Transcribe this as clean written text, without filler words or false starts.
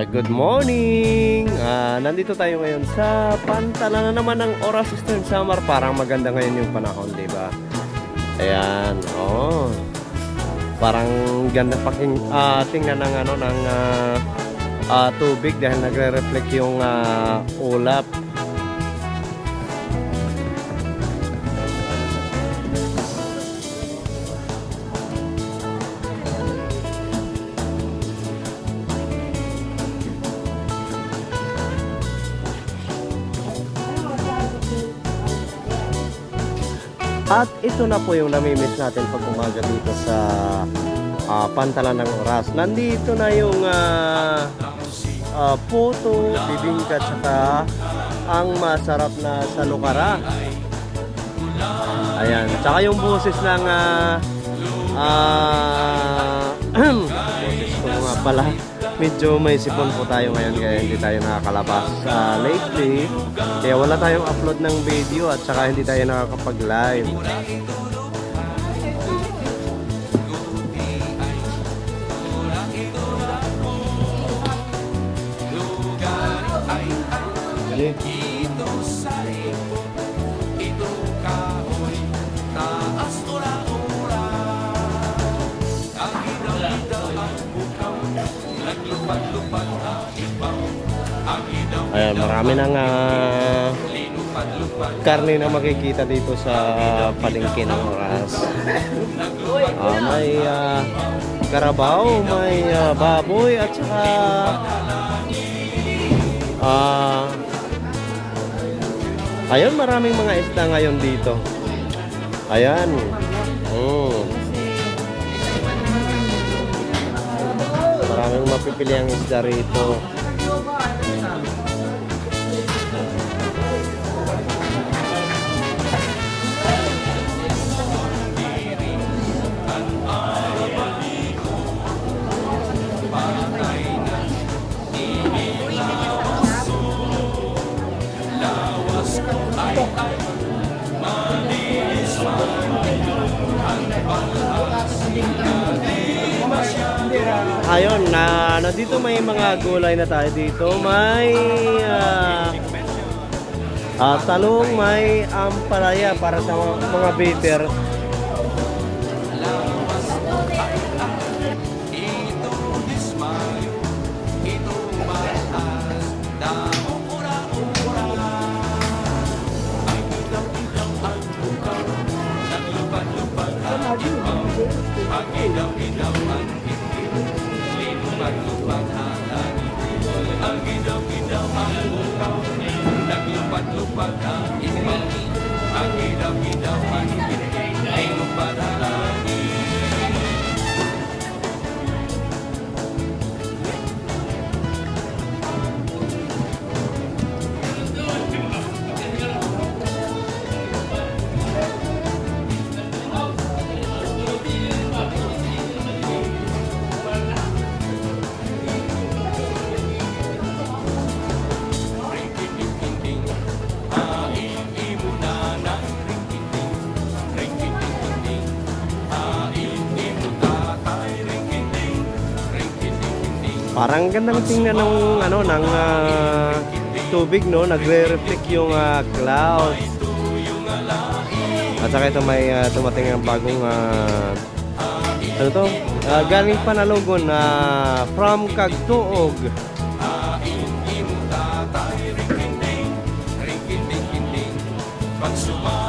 Good morning! Nandito tayo ngayon sa Pantalan na naman ng Oras Eastern Samar. Parang maganda ngayon yung panahon, di ba? Ayan, oh. Parang ganda tingnan ng tubig dahil nagre-reflect yung ulap. At ito na po yung namimiss natin pag umaga dito sa Pantalan ng Oras. Nandito na yung puto, bibingka, tsaka ang masarap na salukara. Ayan, tsaka yung boses ng boses ko nga pala. Medyo may sipon po tayo ngayon kaya hindi tayo nakakalabas lately. Kaya wala tayong upload ng video at saka hindi tayo nakakapag-live. Ayan, marami nang karne na makikita dito sa palengke ng Oras. May karabaw, may baboy at saka ayun, maraming mga isda ngayon dito. Ayan. Maraming mapipili ang isda rito. Ayun, nandito may mga gulay na tayo dito. May talong, may ampalaya para sa mga bitter. Parang gandang tingnan ng tubig, no? Nagre-reflect yung cloud. At saka ito may tumating ang bagong ano to? Galing Panalogon from Cagtuog. Pagsuma